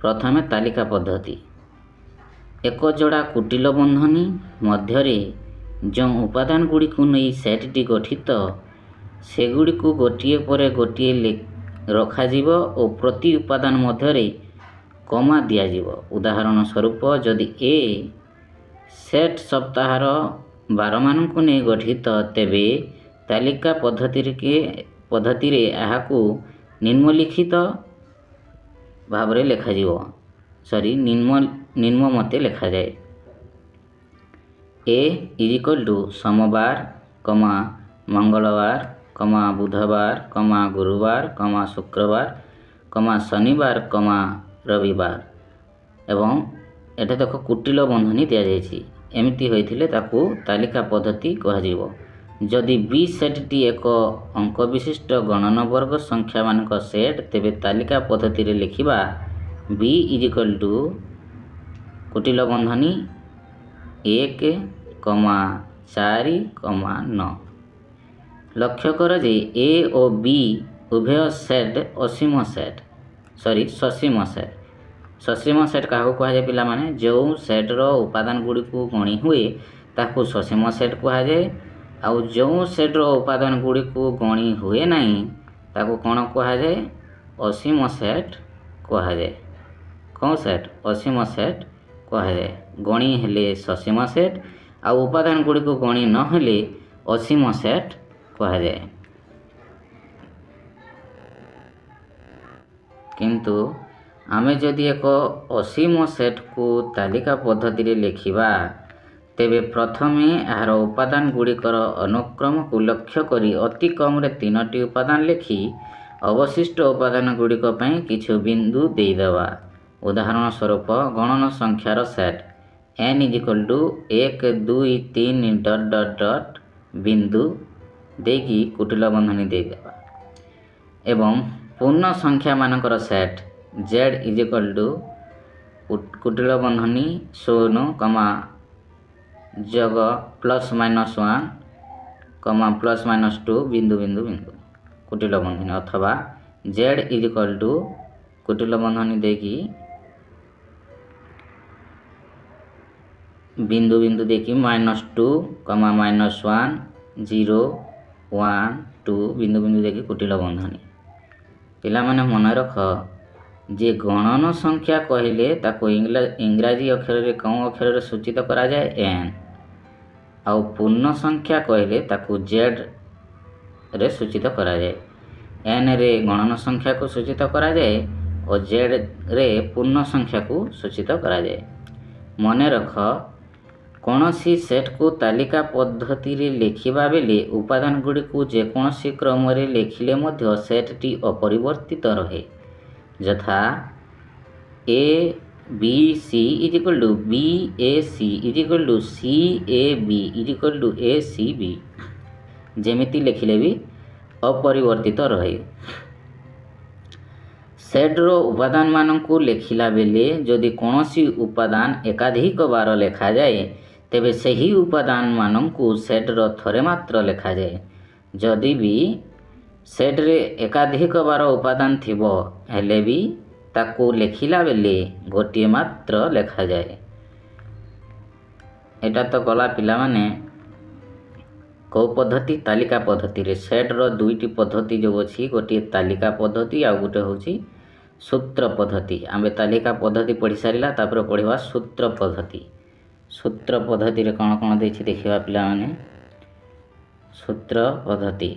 प्रथमे तालिका पद्धति। एक जोड़ा कुटिल बंधनी मध्य जो उपादान गुड़िक नहीं सेटटी गठित सेगुड़िक गोटे पर गोटे रखाजिब और प्रति उपादान मध्य कमा दियाजिब। उदाहरण स्वरूप जदि ए सेट सप्ताहर 12 मानक नहीं गठित तेबे तालिका पद्धति रे एहाकू निम्नलिखित भाव रे लेखाजिब निम्न मते लेखा जाए। ए इज इक्वल टू सोमवार कमा मंगलवार कमा बुधवार कमा गुरुवार कमा शुक्रवार कमा शनिवार कमा रविवार एवं एटा देख कुटिल बंधनी दिया जायछि। एमिति होइथिले ताकू तालिका पद्धति कहाजिबो। जदि बी सेटटी एक अंक विशिष्ट गणन वर्ग संख्या मानक सेट तेबे तालिका पद्धति रे लिखिबा बी इज इक्वल टू कुटिल बंधनी 1 कमा 4 कमा 9। लक्ष्य कर जे ए और बी उभय सेट ससीम सेट। ससीम सेट क्या कहुए पिला माने जो सेट्र उपादान गुड़ी को गणी हुए ताकू ससीम सेट कहुए आउ जो सेट्र उपादान गुड़ी को गणी हुए नहीं ताकू कौन कहुए असीम सेट कहुए। कौन सेट असीम सेट कहुए। गणी हेले ससीम सेट आ उपादान गुड़ी को गणी न हेले असीम सेट कहुए। किंतु आमे जदि एक असीम सेट को तालिका पद्धति रे लिखिबा तेबे प्रथमे यार उपादान गुड़िकर अनुक्रम को लक्ष्य करी अति कम रे 3टी उपादान लिखि अवशिष्ट उपादान गुड़िक पई किछु बिंदु देइदेबा। उदाहरण स्वरूप गणन संख्यार set n is equal to 1 2 3 dot dot dot बिंदु देकी कुटिल बंधनी देइदेबा एवं पूर्ण संख्या मानकर set z is equal to कुटिल बंधनी 0 कमा जग +-1 कमा +-2 बिंदु बिंदु बिंदु कुटिल बंधनी अथवा z इज इक्वल टू कुटिल बंधनी देकी बिंदु बिंदु देखी -2 कमा -1 0 1 2 बिंदु बिंदु देखी कुटिल बंधनी। पिला माने मन रख जे गणन संख्या कहले ताको इंग्राजी अक्षर रे कौन अक्षर रे सूचित करा जाए n आउ पूर्ण संख्या कहले ताको z रे सूचित करा जाए। n रे गणन संख्या को सूचित करा जाए और z रे पूर्ण संख्या को सूचित करा जाए। मन रख कौनसी सेट को तालिका पद्धति रे लिखिबा बेले उपादान गुड़ी को जेकोसी क्रम रे लिखिले मध्य सेटटी अपरिवर्तित रहे। यथा A B C is equal to B A C is equal to C A B is equal to A C B जेमिति लिखिले भी अपरिवर्तित रहे। सेट्र उपादान मानक लिखिला बेले जदि कौनसी उपादान एकाधिक बार लेखा जाए तेबे सही उपादान मानक सेट्र थरे मात्र लेखा जाए। जदि भी सेट्रे एकाधिक बार उपादान थिबो हेले भी ताको लिखिला बेले गोटे मात्र लेखा जाए। एटा तो गला पिला माने कौ पद्धति तालिका पद्धति रे सेट्र दुईटी पद्धति जो अछि गोटे तालिका पद्धति आ गोटे होछि सूत्र पद्धति। आमे तालिका पद्धति पढ़ी सारिला तापर पढ़िबा सूत्र पद्धति। सूत्र पद्धति रे कोन कोन देछि देखिबा पिला माने। सूत्र पद्धति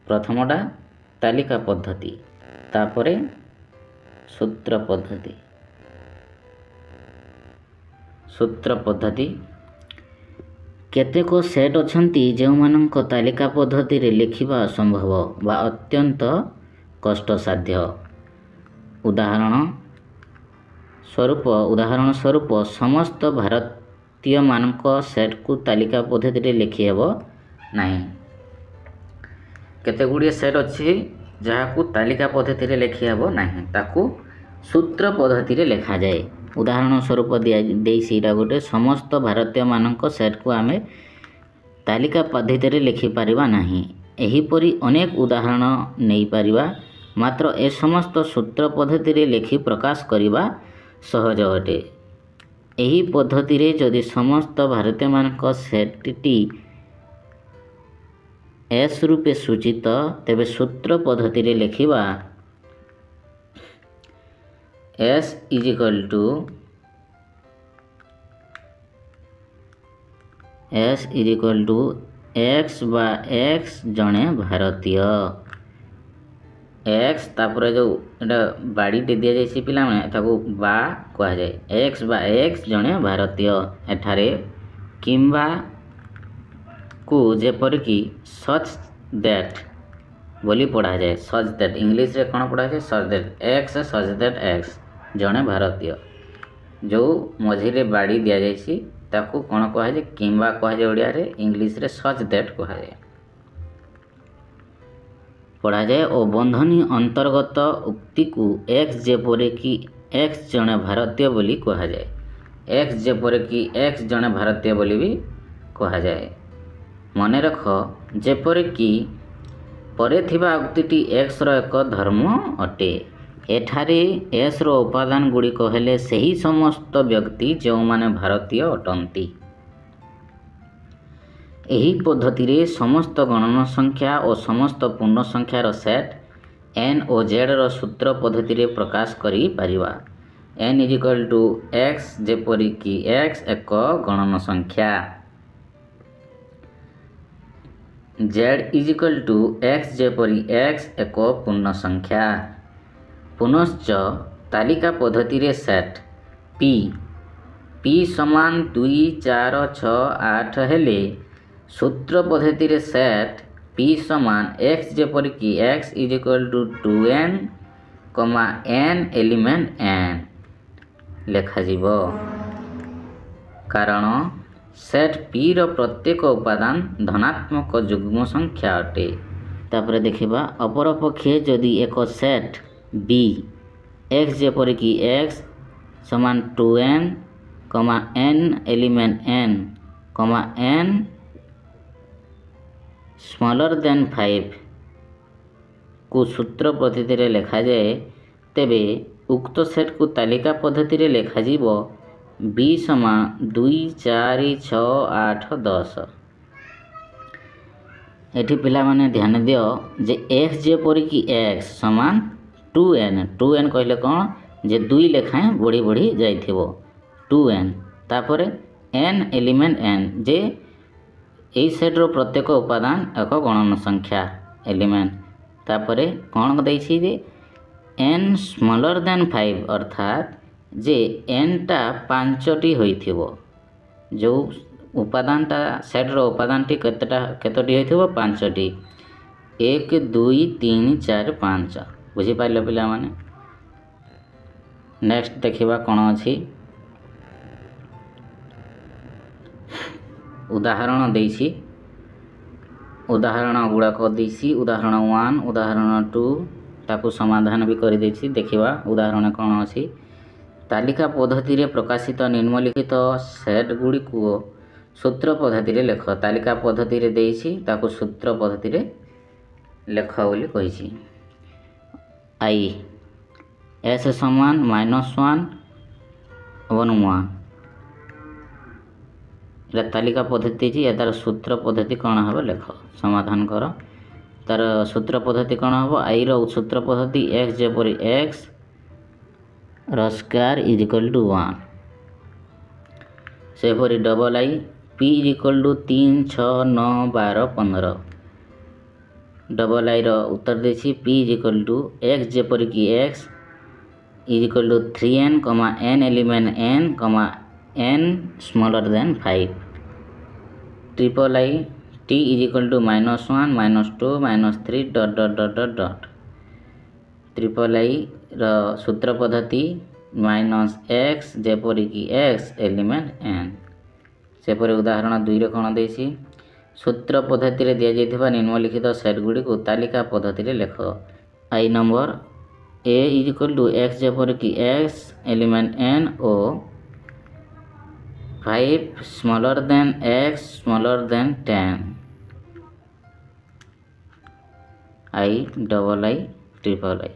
प्रथमटा तालिका पद्धति तापरे सूत्र पद्धति। सूत्र पद्धति केतेक सेट अछंती जो मानक तालिका पद्धति रे लिखिबा असंभव बा अत्यंत कष्टसाध्य। उदाहरण स्वरूप समस्त भारतीय मानक सेट को तालिका पद्धति रे लिखि हेबो नाही। केते गुड़िए सेट अच्छी जहाँ को तालिका पद्धति रे लिखि हेबो नाही ताकू सूत्र पद्धति रे लिखा जाए। उदाहरण स्वरूप दे सीटा गोटे समस्त भारतीय मानक सेट को आमे तालिका पद्धति रे लिखि पारिबा नाही। एहीपरि अनेक उदाहरण नहीं पारिबा ମାତ୍ର ଏ ସମସ୍ତ ସୂତ୍ର ପଦ୍ଧତିରେ ଲେଖି ପ୍ରକାଶ କରିବା ସହଜ ଅଟେ। ଏହି ପଦ୍ଧତିରେ ଯଦି ସମସ୍ତ ଭାରତୀୟମାନଙ୍କ ସେଟ୍ଟି ଏସ୍ ରୂପେ ସୂଚିତ, ତେବେ ସୂତ୍ର ପଦ୍ଧତିରେ ଲେଖିବା S is equal to x ବା x ଜଣେ ଭାରତୀୟ। x ତାପରେ ଯେଉଁ ଏଇଟା ବାଡ଼ିଟେ ଦିଆଯାଇଛି ପିଲାମାନେ, ତାକୁ ବା କୁହାଯାଏ। x ବା x ଜଣେ ଭାରତୀୟ। ଏଠାରେ କିମ୍ବା କୁ ଯେପରିକି ସଚ୍ ଦ୍ୟାଟ୍ ବୋଲି ପଢ଼ାଯାଏ। ସଚ୍ ଦ୍ୟାଟ୍ ଇଂଲିଶରେ କ'ଣ ପଢ଼ାଯାଏ? Such that X such that X ଜଣେ ଭାରତୀୟ। ଯେଉଁ ମଝିରେ ବାଡ଼ି ଦିଆଯାଇଛି ତାକୁ କ'ଣ କୁହାଯାଏ? କିମ୍ବା କୁହାଯାଏ ଓଡ଼ିଆରେ, ଇଂଲିଶରେ ସଚ୍ ଦ୍ୟାଟ୍ କୁହାଯାଏ। ପଢ଼ାଯାଏ ଓ ବନ୍ଧନୀ ଅନ୍ତର୍ଗତ ଉକ୍ତିକୁ ଏକ୍ସ ଯେପରିକି ଏକ୍ସ ଜଣେ ଭାରତୀୟ ବୋଲି କୁହାଯାଏ। ଏକ୍ସ ଯେପରିକି ଏକ୍ସ ଜଣେ ଭାରତୀୟ ବୋଲି ବି କୁହାଯାଏ। ମନେ ରଖ, ଯେପରିକି ପରେ ଥିବା ଉକ୍ତିଟି ଏକ୍ସର ଏକ ଧର୍ମ ଅଟେ। ଏଠାରେ ଏସ୍ର ଉପାଦାନ ଗୁଡ଼ିକ ହେଲେ ସେହି ସମସ୍ତ ବ୍ୟକ୍ତି ଯେଉଁମାନେ ଭାରତୀୟ ଅଟନ୍ତି। ଏହି ପଦ୍ଧତିରେ ସମସ୍ତ ଗଣନ ସଂଖ୍ୟା ଓ ସମସ୍ତ ପୂର୍ଣ୍ଣ ସଂଖ୍ୟାର ସେଟ୍ n ଓ zର ସୂତ୍ର ପଦ୍ଧତିରେ ପ୍ରକାଶ କରିପାରିବା। n is equal to x ଯେପରିକି x ଏକ ଗଣନ ସଂଖ୍ୟା। z is equal to x ଯେପରି x ଏକ ପୂର୍ଣ୍ଣ ସଂଖ୍ୟା। ପୁନଶ୍ଚ ତାଲିକା ପଦ୍ଧତିରେ ସେଟ୍ p ସମାନ 2, 4, 6, 8 ହେଲେ ସୂତ୍ର ପଦ୍ଧତିରେ ସେଟ୍ p ସମାନ x ଯେପରିକି x is equal to 2n, n element n ଲେଖାଯିବ। କାରଣ ସେଟ୍ pର ପ୍ରତ୍ୟେକ ଉପାଦାନ ଧନାତ୍ମକ ଯୁଗ୍ମ ସଂଖ୍ୟା ଅଟେ। ତାପରେ ଦେଖିବା, ଅପରପକ୍ଷେ ଯଦି ଏକ ସେଟ୍ b x ଯେପରିକି x ସମାନ 2n, n element n, n smaller than 5 କୁ ସୂତ୍ର ପଦ୍ଧତିରେ ଲେଖାଯାଏ, ତେବେ ଉକ୍ତ ସେଟ୍କୁ ତାଲିକା ପଦ୍ଧତିରେ ଲେଖାଯିବ b ସମାନ 2, 4, 6, 8, 10। ଏଠି ପିଲାମାନେ ଧ୍ୟାନ ଦିଅ ଯେ x ଯେପରିକି x ସମାନ 2n କହିଲେ କ'ଣ? ଯେ 2 ଲେଖାଏଁ ବଢ଼ି ବଢ଼ି ଯାଇଥିବ 2n। ତାପରେ n ଏଲିମେଣ୍ଟ n, ଯେ ଏହି ସେଟ୍ର ପ୍ରତ୍ୟେକ ଉପାଦାନ ଏକ ଗଣନ ସଂଖ୍ୟା ଏଲିମେଣ୍ଟ। ତାପରେ କ'ଣ ଦେଇଛି ଯେ n ସ୍ମଲର ଦେନ୍ 5, ଅର୍ଥାତ୍ ଯେ nଟା 5ଟି ହୋଇଥିବ। ଯେଉଁ ଉପାଦାନଟା ସେଟ୍ର ଉପାଦାନଟି କେତୋଟି ହୋଇଥିବ? 5ଟି। 1, 2, 3, 4, 5। ବୁଝିପାରିଲ ପିଲାମାନେ? ନେକ୍ସଟ ଦେଖିବା କ'ଣ ଅଛି। ଉଦାହରଣ ଦେଇଛି, ଉଦାହରଣ ଗୁଡ଼ାକ ଦେଇଛି। ଉଦାହରଣ 1, ଉଦାହରଣ 2 ତାକୁ ସମାଧାନ ବି କରିଦେଇଛି। ଦେଖିବା ଉଦାହରଣ କ'ଣ ଅଛି। ତାଲିକା ପଦ୍ଧତିରେ ପ୍ରକାଶିତ ନିମ୍ନଲିଖିତ ସେଟ୍ ଗୁଡ଼ିକୁ ସୂତ୍ର ପଦ୍ଧତିରେ ଲେଖ। ତାଲିକା ପଦ୍ଧତିରେ ଦେଇଛି, ତାକୁ ସୂତ୍ର ପଦ୍ଧତିରେ ଲେଖ ବୋଲି କହିଛି। I s ସମାନ -1 ଏବଂ 1। এটা ତାଲିକା ପଦ୍ଧତି ଦେଇଛି। ଏହାର ସୂତ୍ର ପଦ୍ଧତି କ'ଣ ହେବ ଲେଖ। ସମାଧାନ କର। ତାର ସୂତ୍ର ପଦ୍ଧତି କ'ଣ ହେବ? ଆଇର ସୂତ୍ର ପଦ୍ଧତି x ଯେପରି x ର ସ୍କୋୟାର ଇଜ୍ ଇକ୍ୱାଲ୍ ଟୁ 1। ସେପରି double i p is equal to 3, 6, 9, 12, 15। Double ଆଇର ଉତ୍ତର ଦେଇଛି p is equal to x ଯେପରିକି x is equal to 3n, n element n, n smaller than 5। Triple i t is equal to -1, -2, -3 ... triple i ର ସୂତ୍ର ପଦ୍ଧତି -x ଯେପରିକି x element n। ସେପରି ଉଦାହରଣ 2ରେ କ'ଣ ଦେଇଛି? ସୂତ୍ର ପଦ୍ଧତିରେ ଦିଆଯାଇଥିବା ନିମ୍ନଲିଖିତ ସେଟ୍ ଗୁଡ଼ିକୁ ତାଲିକା ପଦ୍ଧତିରେ ଲେଖ। i number a is equal to x ଯେପରିକି x element n O 5 smaller than x smaller than 10। I double I triple I.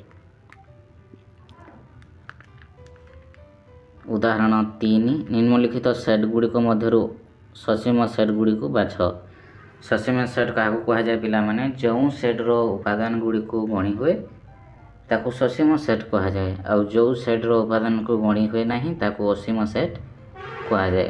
उदाहरण 3 निम्नलिखित सेट गुड़िक मध्यरु ससीम सेट गुड़िक बाछ। ससीम सेट क्या कहुए पिला माने जो सेट्र उपादान गुड़िक गणी हुए ताकू ससीम सेट कहुए, आउ जो सेट्र उपादान को गणी हुए ना ताकू असीम सेट कहुए।